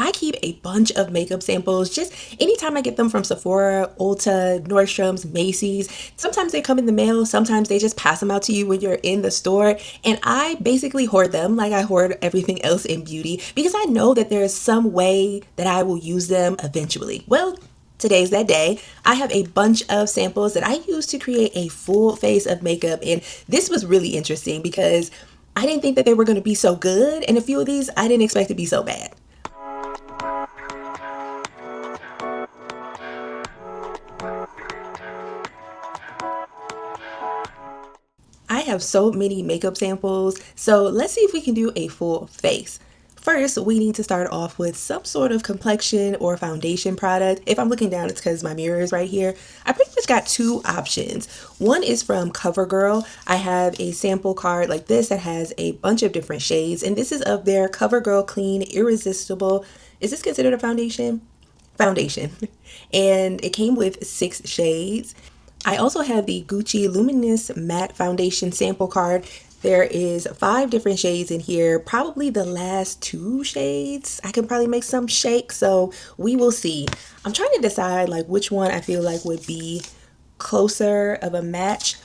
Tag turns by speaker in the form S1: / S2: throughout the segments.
S1: I keep a bunch of makeup samples just anytime I get them from Sephora, Ulta, Nordstrom's, Macy's. Sometimes they come in the mail, sometimes they just pass them out to you when you're in the store. And I basically hoard them like I hoard everything else in beauty because I know that there's some way that I will use them eventually. Well, today's that day. I have a bunch of samples that I use to create a full face of makeup, and this was really interesting because I didn't think that they were going to be so good, and a few of these I didn't expect to be so bad. I have so many makeup samples, so let's see if we can do a full face. First, we need to start off with some sort of complexion or foundation product. If I'm looking down, it's because my mirror is right here. I pretty much got two options. One is from CoverGirl. I have a sample card like this that has a bunch of different shades, and this is of their CoverGirl Clean Irresistible. Is this considered a foundation? Foundation. And it came with 6 shades. I also have the Gucci Luminous Matte Foundation sample card. There is 5 different shades in here, probably the last 2 shades. I can probably make some shake, so we will see. I'm trying to decide like which one I feel like would be closer of a match.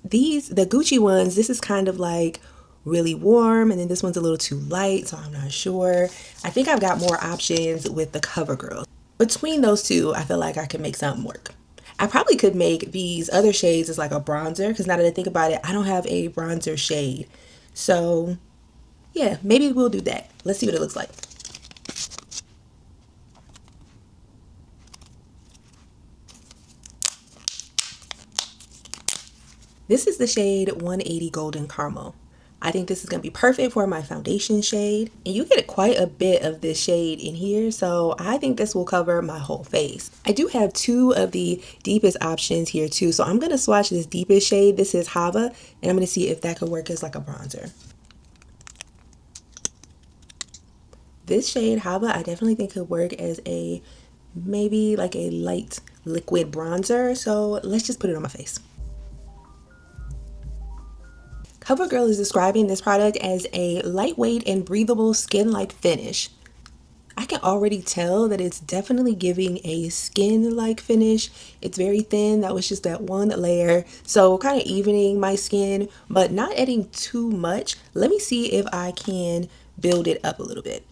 S1: The Gucci ones, this is kind of like really warm, and then this one's a little too light, so I'm not sure. I think I've got more options with the CoverGirl. Between those two, I feel like I could make something work. I probably could make these other shades as like a bronzer, because now that I think about it, I don't have a bronzer shade. So yeah, maybe we'll do that. Let's see what it looks like. This is the shade 180 Golden Caramel. I think this is going to be perfect for my foundation shade, and you get quite a bit of this shade in here, so I think this will cover my whole face. I do have 2 of the deepest options here too, so I'm going to swatch this deepest shade. This is Hava, and I'm going to see if that could work as like a bronzer. This shade Hava I definitely think could work as a maybe like a light liquid bronzer, so let's just put it on my face. CoverGirl is describing this product as a lightweight and breathable skin-like finish. I can already tell that it's definitely giving a skin-like finish. It's very thin. That was just that one layer. So kind of evening my skin, but not adding too much. Let me see if I can build it up a little bit.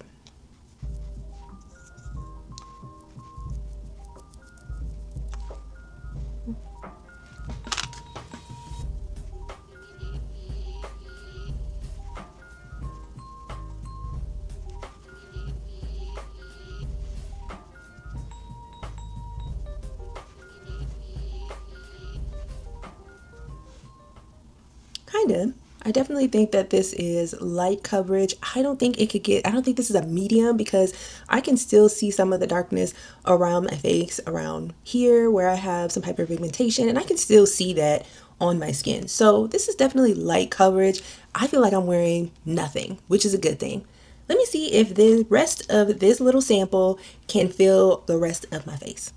S1: Kinda. I definitely think that this is light coverage. I don't think this is a medium because I can still see some of the darkness around my face, around here where I have some hyperpigmentation, and I can still see that on my skin. So this is definitely light coverage. I feel like I'm wearing nothing, which is a good thing. Let me see if the rest of this little sample can fill the rest of my face.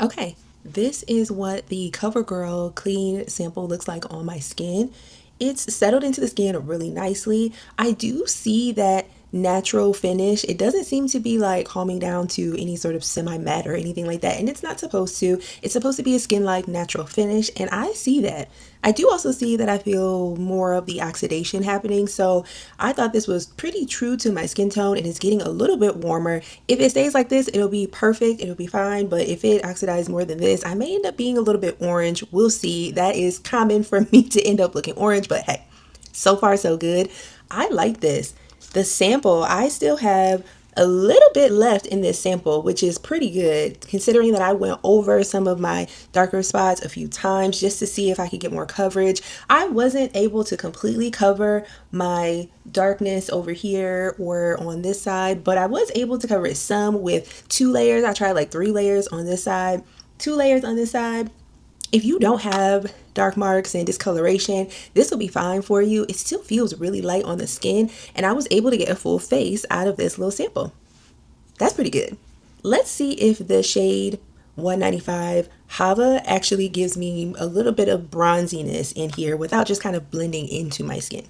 S1: Okay, this is what the CoverGirl Clean sample looks like on my skin. It's settled into the skin really nicely. I do see that natural finish. It doesn't seem to be like calming down to any sort of semi-matte or anything like that, and it's not supposed to. It's supposed to be a skin-like natural finish, and I see that. I do also see that I feel more of the oxidation happening, so I thought this was pretty true to my skin tone, and it's getting a little bit warmer. If it stays like this, it'll be perfect, it'll be fine, but if it oxidizes more than this, I may end up being a little bit orange. We'll see. That is common for me to end up looking orange, but hey, so far so good. I like this. The sample, I still have a little bit left in this sample, which is pretty good considering that I went over some of my darker spots a few times just to see if I could get more coverage. I wasn't able to completely cover my darkness over here or on this side, but I was able to cover it some with 2 layers. I tried like 3 layers on this side, 2 layers on this side. If you don't have dark marks and discoloration, this will be fine for you. It still feels really light on the skin, and I was able to get a full face out of this little sample. That's pretty good. Let's see if the shade 195 Hava actually gives me a little bit of bronziness in here without just kind of blending into my skin.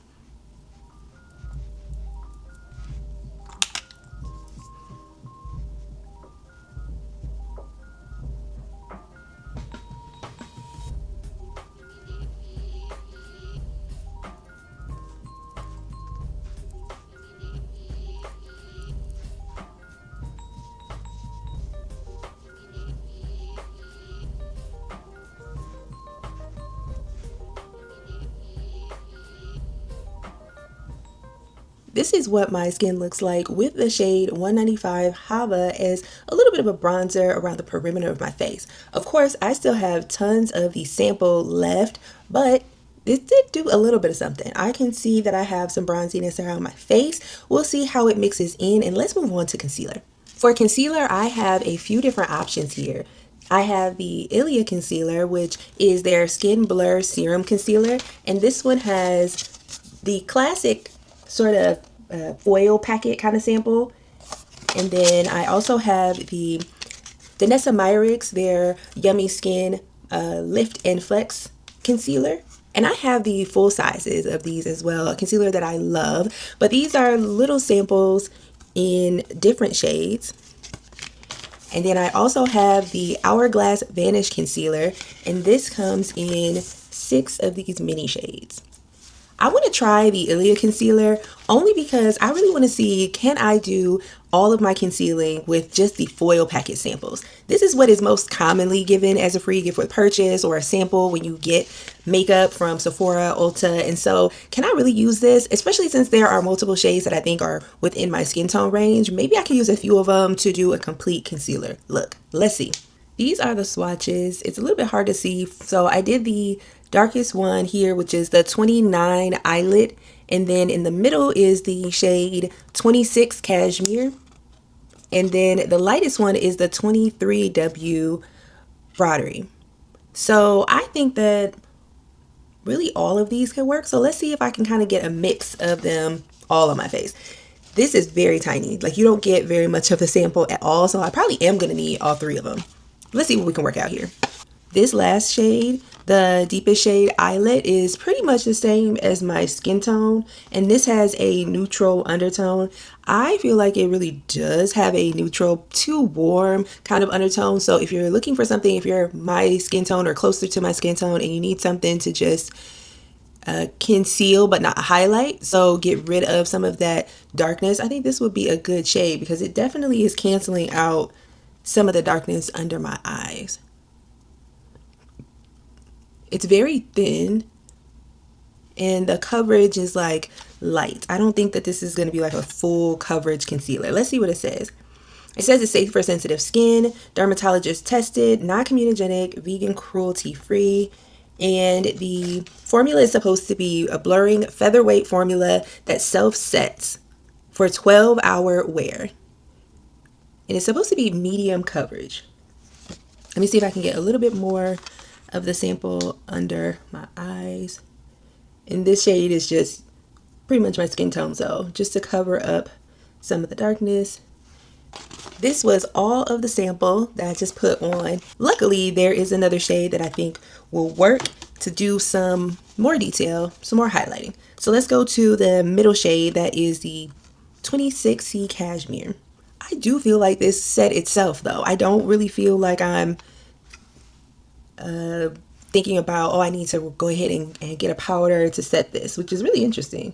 S1: This is what my skin looks like with the shade 195 Hava as a little bit of a bronzer around the perimeter of my face. Of course, I still have tons of the sample left, but it did do a little bit of something. I can see that I have some bronziness around my face. We'll see how it mixes in, and let's move on to concealer. For concealer, I have a few different options here. I have the ILIA concealer, which is their Skin Blur Serum Concealer, and this one has the classic sort of foil packet kind of sample. And then I also have the Danessa Myricks, their Yummy Skin Lift and Flex concealer. And I have the full sizes of these as well, a concealer that I love. But these are little samples in different shades. And then I also have the Hourglass Vanish Concealer, and this comes in 6 of these mini shades. I want to try the ILIA concealer only because I really want to see, can I do all of my concealing with just the foil packet samples? This is what is most commonly given as a free gift with purchase or a sample when you get makeup from Sephora, Ulta. And so can I really use this? Especially since there are multiple shades that I think are within my skin tone range. Maybe I can use a few of them to do a complete concealer look. Let's see. These are the swatches. It's a little bit hard to see. So I did the darkest one here, which is the 29 Eyelet, and then in the middle is the shade 26 Cashmere, and then the lightest one is the 23W Broderie. So I think that really all of these can work. So let's see if I can kind of get a mix of them all on my face. This is very tiny, like you don't get very much of the sample at all, so I probably am going to need all 3 of them. Let's see what we can work out here. This last shade, the deepest shade Eyelet, is pretty much the same as my skin tone, and this has a neutral undertone. I feel like it really does have a neutral to warm kind of undertone. So if you're looking for something, if you're my skin tone or closer to my skin tone and you need something to just conceal but not highlight, so get rid of some of that darkness, I think this would be a good shade because it definitely is canceling out some of the darkness under my eyes. It's very thin and the coverage is like light. I don't think that this is going to be like a full coverage concealer. Let's see what it says. It says it's safe for sensitive skin, dermatologist tested, non-comedogenic, vegan, cruelty free, and the formula is supposed to be a blurring featherweight formula that self-sets for 12-hour wear. And it's supposed to be medium coverage. Let me see if I can get a little bit more of the sample under my eyes. And this shade is just pretty much my skin tone, so just to cover up some of the darkness. This was all of the sample that I just put on. Luckily, there is another shade that I think will work to do some more detail, some more highlighting. So let's go to the middle shade that is the 26C Cashmere. I do feel like this set itself though. I don't really feel like I'm thinking about, oh, I need to go ahead and get a powder to set this, which is really interesting.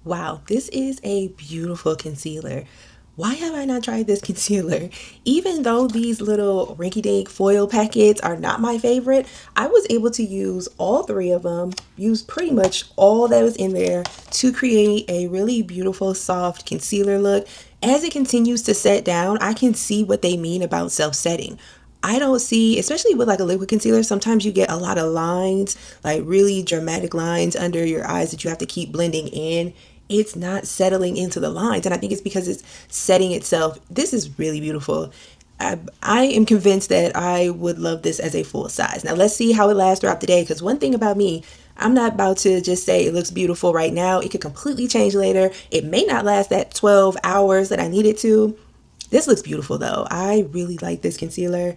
S1: Wow, this is a beautiful concealer. Why have I not tried this concealer? Even though these little rinky-dink foil packets are not my favorite, I was able to use all three of them, use pretty much all that was in there to create a really beautiful, soft concealer look. As it continues to set down, I can see what they mean about self-setting. I don't see, especially with like a liquid concealer, sometimes you get a lot of lines, like really dramatic lines under your eyes that you have to keep blending in. It's not settling into the lines, and I think it's because it's setting itself. This is really beautiful. I am convinced that I would love this as a full size. Now let's see how it lasts throughout the day, because one thing about me, I'm not about to just say it looks beautiful right now. It could completely change later. It may not last that 12 hours that I need it to. This looks beautiful though. I really like this concealer.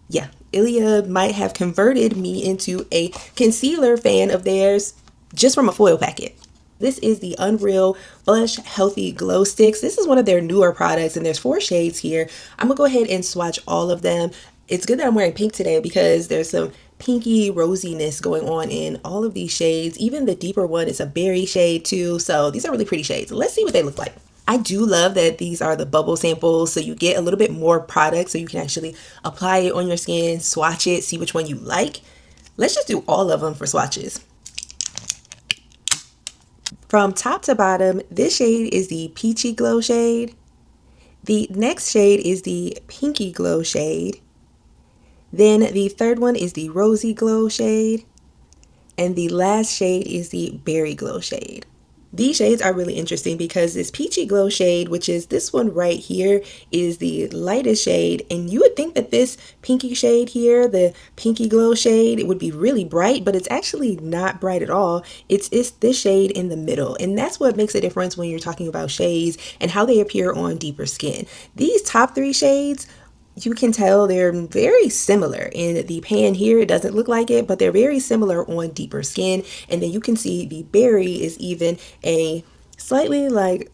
S1: Yeah, ILIA might have converted me into a concealer fan of theirs just from a foil packet. This is the Unreal Blush Healthy Glow Sticks. This is one of their newer products, and there's 4 shades here. I'm gonna go ahead and swatch all of them. It's good that I'm wearing pink today because there's some pinky rosiness going on in all of these shades. Even the deeper one is a berry shade too, so these are really pretty shades. Let's see what they look like. I do love that these are the bubble samples, so you get a little bit more product so you can actually apply it on your skin, swatch it, see which one you like. Let's just do all of them for swatches. From top to bottom, this shade is the Peachy Glow shade. The next shade is the Pinky Glow shade. Then the third one is the Rosy Glow shade. And the last shade is the Berry Glow shade. These shades are really interesting because this Peachy Glow shade, which is this one right here, is the lightest shade. And you would think that this pinky shade here, the Pinky Glow shade, it would be really bright, but it's actually not bright at all. It's this shade in the middle. And that's what makes a difference when you're talking about shades and how they appear on deeper skin. These top 3 shades, you can tell they're very similar. In the pan here, it doesn't look like it, but they're very similar on deeper skin. And then you can see the berry is even a slightly like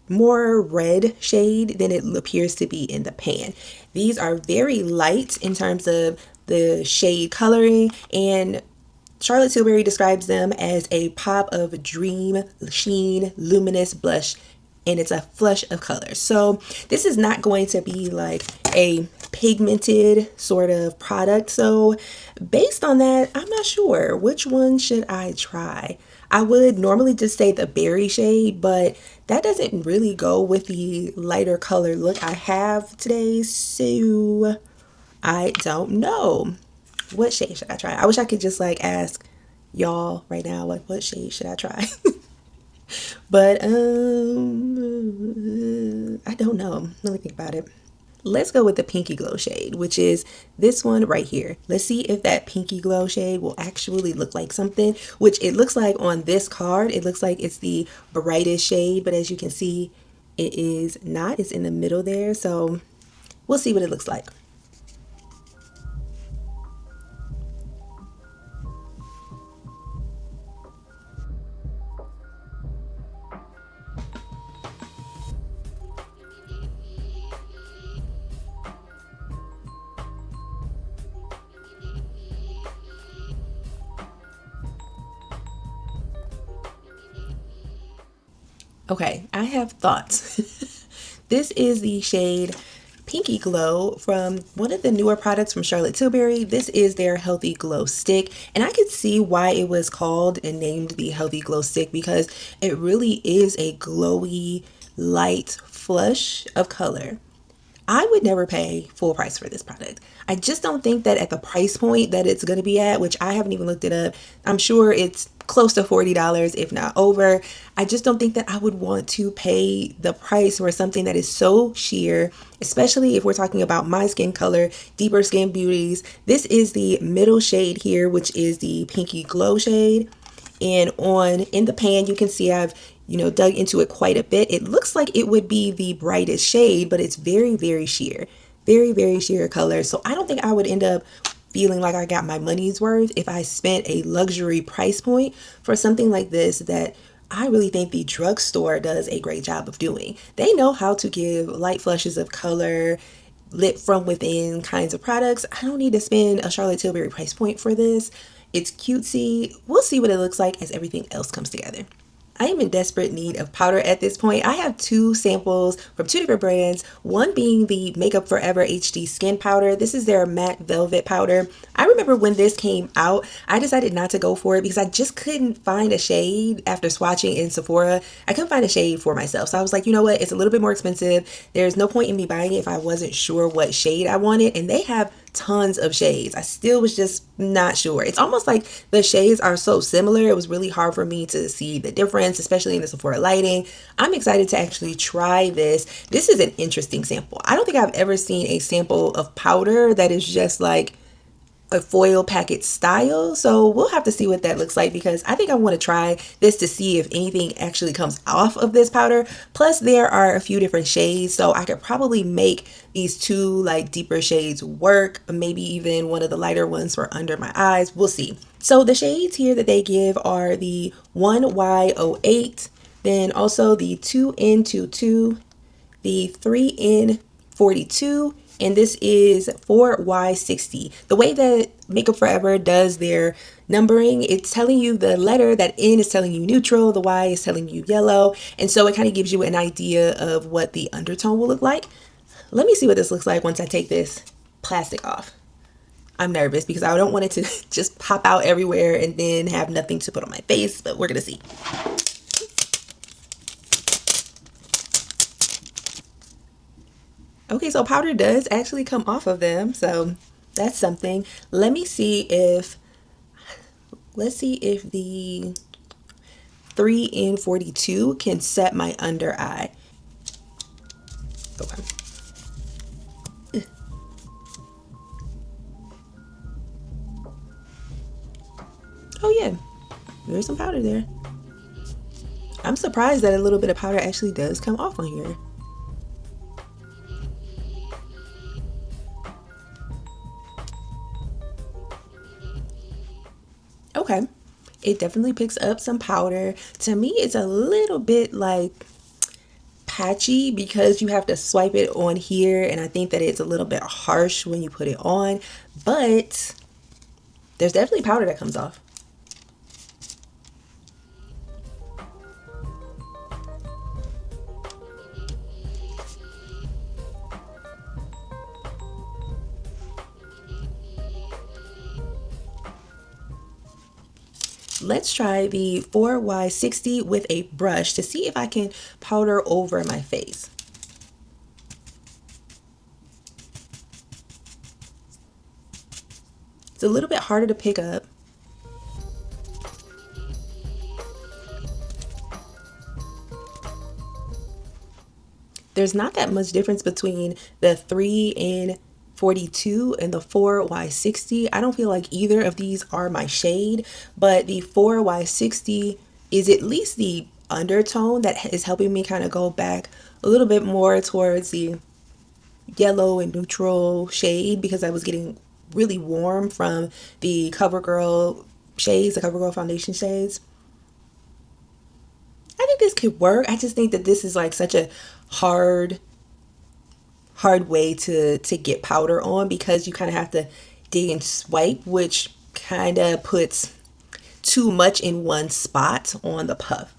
S1: more red shade than it appears to be in the pan. These are very light in terms of the shade coloring, and Charlotte Tilbury describes them as a pop of dream sheen luminous blush, and it's a flush of color. So this is not going to be like a pigmented sort of product. So based on that, I'm not sure which one should I try. I would normally just say the berry shade, but that doesn't really go with the lighter color look I have today. So I don't know. What shade should I try? I wish I could just like ask y'all right now, like, what shade should I try? But I don't know. Let me think about it. Let's go with the Pinky Glow shade, which is this one right here. Let's see if that Pinky Glow shade will actually look like something, which it looks like on this card. It looks like it's the brightest shade, but as you can see, it is not. It's in the middle there. So we'll see what it looks like. Okay, I have thoughts. This is the shade Pinky Glow from one of the newer products from Charlotte Tilbury. This is their Healthy Glow Stick, and I could see why it was called and named the Healthy Glow Stick because it really is a glowy, light flush of color. I would never pay full price for this product. I just don't think that at the price point that it's going to be at, which I haven't even looked it up, I'm sure it's close to $40, if not over. I just don't think that I would want to pay the price for something that is so sheer, especially if we're talking about my skin color, deeper skin beauties. This is the middle shade here, which is the Pinky Glow shade. And on in the pan, you can see I've dug into it quite a bit. It looks like it would be the brightest shade, but it's very, very sheer. Very, very sheer color. So I don't think I would end up feeling like I got my money's worth if I spent a luxury price point for something like this that I really think the drugstore does a great job of doing. They know how to give light flushes of color, lit from within kinds of products. I don't need to spend a Charlotte Tilbury price point for this. It's cutesy. We'll see what it looks like as everything else comes together. I am in desperate need of powder at this point. I have two samples from two different brands, one being the Makeup Forever HD Skin Powder. This is their matte velvet powder. I remember when this came out, I decided not to go for it because I just couldn't find a shade after swatching in Sephora. I couldn't find a shade for myself. So I was like, you know what? It's a little bit more expensive. There's no point in me buying it if I wasn't sure what shade I wanted. And they have tons of shades. I still was just not sure. It's almost like the shades are so similar. It was really hard for me to see the difference, especially in the Sephora lighting. I'm excited to actually try this. This is an interesting sample. I don't think I've ever seen a sample of powder that is just like a foil packet style. So we'll have to see what that looks like, because I think I want to try this to see if anything actually comes off of this powder. Plus there are a few different shades, so I could probably make these two like deeper shades work, maybe even one of the lighter ones for under my eyes. We'll see. So the shades here that they give are the 1Y08, then also the 2N22, the 3N42, and this is 4Y60. The way that Makeup Forever does their numbering, it's telling you the letter, that N is telling you neutral, the Y is telling you yellow, and so it kind of gives you an idea of what the undertone will look like. Let me see what this looks like once I take this plastic off. I'm nervous because I don't want it to just pop out everywhere and then have nothing to put on my face, but we're gonna see. Okay, so powder does actually come off of them, so that's something. Let's see if the 3N42 can set my under eye. Okay. Oh yeah, there's some powder there. I'm surprised that a little bit of powder actually does come off on here. Okay, it definitely picks up some powder. To me, it's a little bit like patchy because you have to swipe it on here, and I think that it's a little bit harsh when you put it on, but there's definitely powder that comes off. Let's try the 4Y60 with a brush to see if I can powder over my face. It's a little bit harder to pick up. There's not that much difference between the 3N42 and the 4Y60. I don't feel like either of these are my shade, but the 4Y60 is at least the undertone that is helping me kind of go back a little bit more towards the yellow and neutral shade, because I was getting really warm from the CoverGirl shades, the CoverGirl foundation shades. I think this could work. I just think that this is like such a hard way to get powder on, because you kind of have to dig and swipe, which kind of puts too much in one spot on the puff.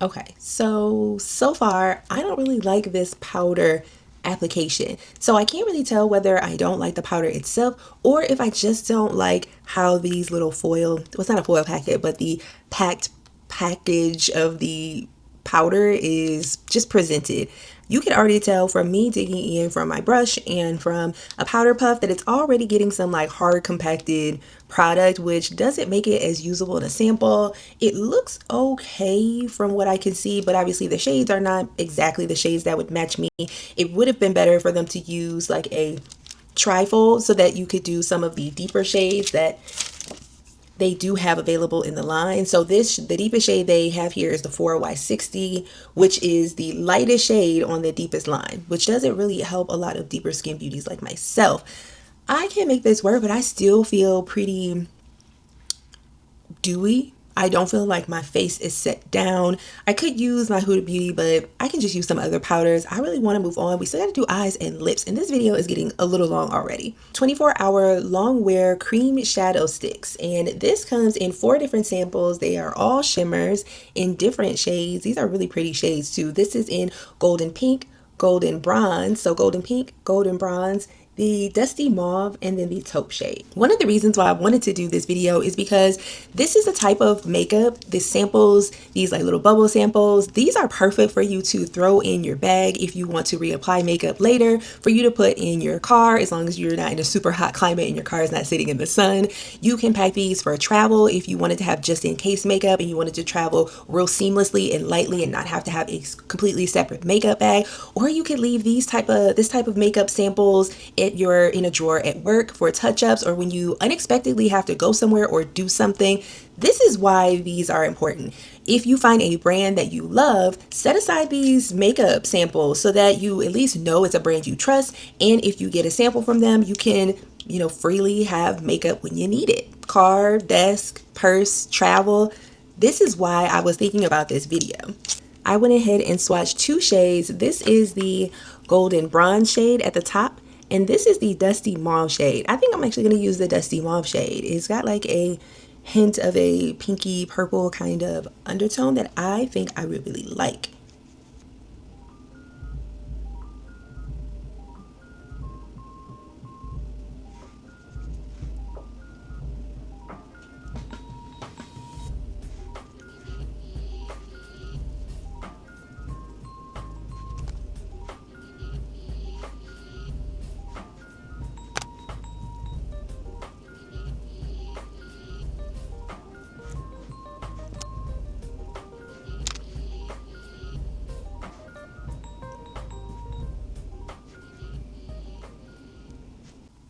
S1: Okay, so far I don't really like this powder application. So I can't really tell whether I don't like the powder itself or if I just don't like how these little foil, well, it's not a foil packet, but the packed package of the powder is just presented. You can already tell from me digging in from my brush and from a powder puff that it's already getting some like hard compacted product, which doesn't make it as usable in a sample. It looks okay from what I can see, but obviously the shades are not exactly the shades that would match me. It would have been better for them to use like a trifold so that you could do some of the deeper shades that they do have available in the line. So the deepest shade they have here is the 4Y60, which is the lightest shade on the deepest line, which doesn't really help a lot of deeper skin beauties like myself. I can make this work, but I still feel pretty dewy I don't feel like my face is set down. I could use my Huda Beauty, but I can just use some other powders. I really want to move on. We still got to do eyes and lips, and this video is getting a little long already. 24-hour long wear cream shadow sticks, and this comes in 4 different samples. They are all shimmers in different shades. These are really pretty shades too. This is in golden pink, golden bronze, so golden pink, golden bronze, the dusty mauve, and then the taupe shade. One of the reasons why I wanted to do this video is because this is the type of makeup, the samples, these like little bubble samples, these are perfect for you to throw in your bag if you want to reapply makeup later, for you to put in your car as long as you're not in a super hot climate and your car is not sitting in the sun. You can pack these for travel if you wanted to have just in case makeup and you wanted to travel real seamlessly and lightly and not have to have a completely separate makeup bag, or you could leave this type of makeup samples you're in a drawer at work for touch-ups or when you unexpectedly have to go somewhere or do something. This is why these are important. If you find a brand that you love, set aside these makeup samples so that you at least know it's a brand you trust, and if you get a sample from them, you can, freely have makeup when you need it. Car, desk, purse, travel. This is why I was thinking about this video. I went ahead and swatched 2 shades. This is the golden bronze shade at the top, and this is the dusty mauve shade. I think I'm actually going to use the dusty mauve shade. It's got like a hint of a pinky purple kind of undertone that I think I really like.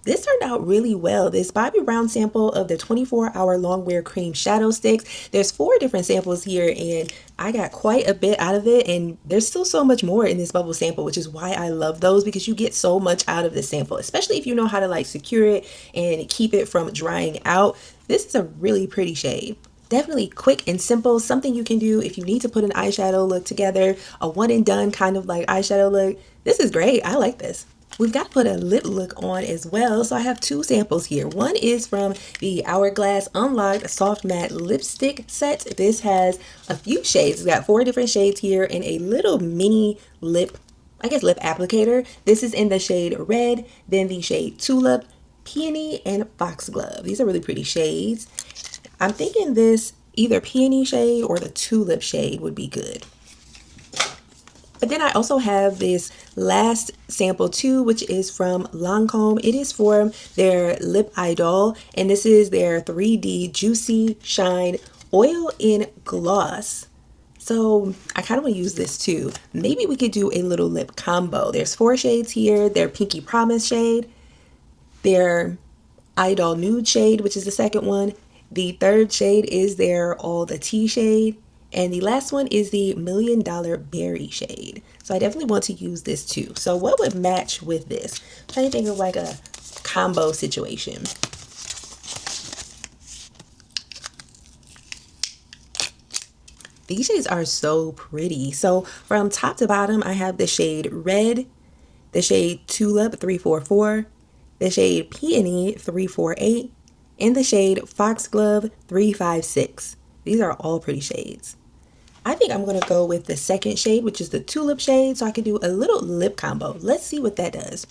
S1: This turned out really well. This Bobbi Brown sample of the 24-hour long wear cream shadow sticks. There's 4 different samples here and I got quite a bit out of it, and there's still so much more in this bubble sample, which is why I love those, because you get so much out of this sample, especially if you know how to like secure it and keep it from drying out. This is a really pretty shade. Definitely quick and simple, something you can do if you need to put an eyeshadow look together, a one and done kind of like eyeshadow look. This is great. I like this. We've got to put a lip look on as well, so I have 2 samples here. One is from the Hourglass Unlocked Soft Matte Lipstick Set. This has a few shades. It's got 4 different shades here and a little mini lip applicator. This is in the shade Red, then the shade Tulip, Peony, and Foxglove. These are really pretty shades. I'm thinking this either Peony shade or the Tulip shade would be good. But then I also have this last sample too, which is from Lancôme. It is for their Lip Idol, and this is their 3D Juicy Shine Oil in Gloss. So I kind of want to use this too. Maybe we could do a little lip combo. There's 4 shades here. Their Pinky Promise shade, their Idol Nude shade, which is the second one. The third shade is their All the Tea shade. And the last one is the $1 Million Berry shade. So I definitely want to use this too. So what would match with this? I'm trying to think of like a combo situation. These shades are so pretty. So from top to bottom, I have the shade Red, the shade Tulip 344, the shade Peony 348, and the shade Foxglove 356. These are all pretty shades. I think I'm going to go with the second shade, which is the Tulip shade, so I can do a little lip combo. Let's see what that does.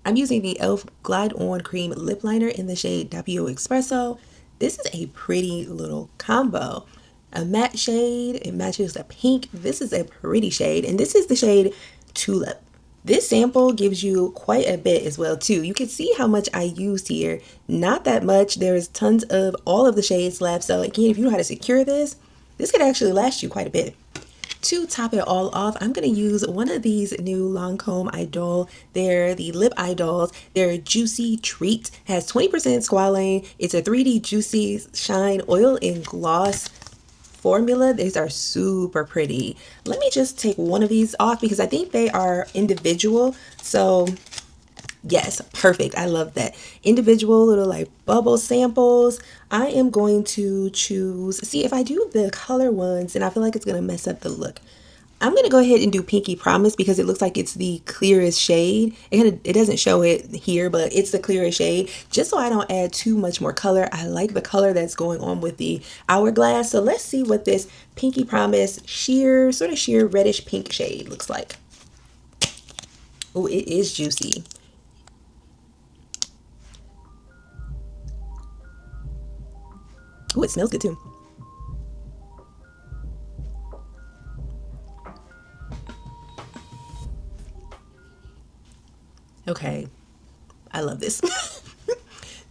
S1: I'm using the e.l.f. Glide On Cream Lip Liner in the shade Tapio Espresso. This is a pretty little combo. A matte shade, it matches the pink. This is a pretty shade, and this is the shade Tulip. This sample gives you quite a bit as well too. You can see how much I used here. Not that much. There's tons of all of the shades left. So again, if you know how to secure this, this could actually last you quite a bit. To top it all off, I'm going to use one of these new Lancôme Idol. They're the Lip Idols. They're Juicy Treat. Has 20% squalane. It's a 3D Juicy Shine Oil and Gloss formula. These are super pretty. Let me just take one of these off because I think they are individual. So yes, perfect. I love that. Individual little like bubble samples. I am going to choose, see if I do the color ones and I feel like it's going to mess up the look. I'm going to go ahead and do Pinky Promise because it looks like it's the clearest shade. It doesn't show it here, but it's the clearest shade. Just so I don't add too much more color. I like the color that's going on with the Hourglass. So let's see what this Pinky Promise sheer, sort of sheer reddish pink shade looks like. Oh, it is juicy. Oh, it smells good too. Okay, I love this.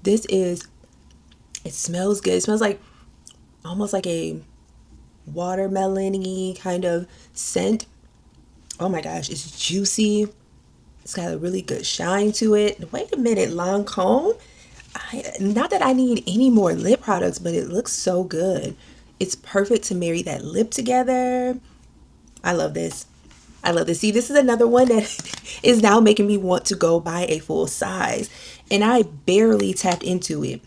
S1: This is, it smells good. It smells like almost like a watermelon-y kind of scent. Oh my gosh, it's juicy. It's got a really good shine to it. Wait a minute, Lancôme. Not that I need any more lip products, but it looks so good. It's perfect to marry that lip together. I love this. I love this. See, this is another one that is now making me want to go buy a full size. And I barely tapped into it.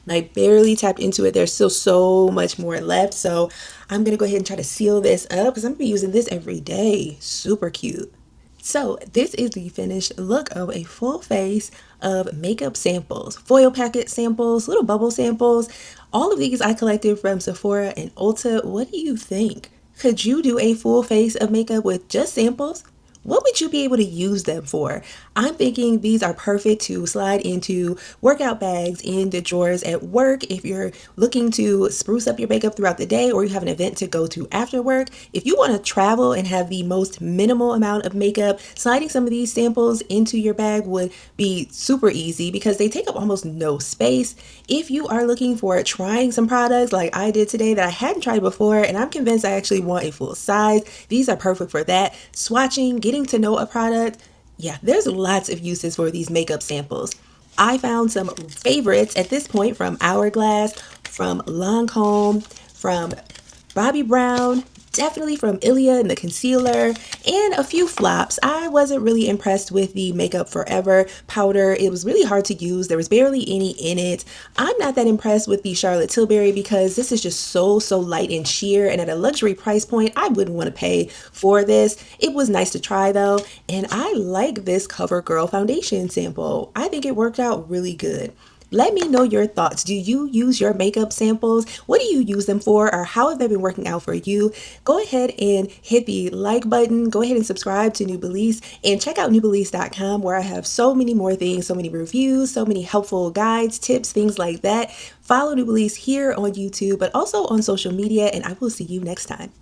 S1: I barely tapped into it. There's still so much more left. So I'm going to go ahead and try to seal this up because I'm going to be using this every day. Super cute. So this is the finished look of a full face of makeup samples, foil packet samples, little bubble samples. All of these I collected from Sephora and Ulta. What do you think? Could you do a full face of makeup with just samples? What would you be able to use them for? I'm thinking these are perfect to slide into workout bags in the drawers at work if you're looking to spruce up your makeup throughout the day or you have an event to go to after work. If you want to travel and have the most minimal amount of makeup, sliding some of these samples into your bag would be super easy because they take up almost no space. If you are looking for trying some products like I did today that I hadn't tried before and I'm convinced I actually want a full size, these are perfect for that. Swatching, getting to know a product. Yeah, there's lots of uses for these makeup samples. I found some favorites at this point from Hourglass, from Lancôme, from Bobbi Brown, definitely from ILIA and the concealer, and a few flops. I wasn't really impressed with the Makeup Forever powder. It was really hard to use. There was barely any in it. I'm not that impressed with the Charlotte Tilbury because this is just so light and sheer, and at a luxury price point, I wouldn't want to pay for this. It was nice to try though, and I like this CoverGirl foundation sample. I think it worked out really good. Let me know your thoughts. Do you use your makeup samples? What do you use them for, or how have they been working out for you? Go ahead and hit the like button. Go ahead and subscribe to Nubelease and check out Nubelease.com where I have so many more things, so many reviews, so many helpful guides, tips, things like that. Follow Nubelease here on YouTube, but also on social media, and I will see you next time.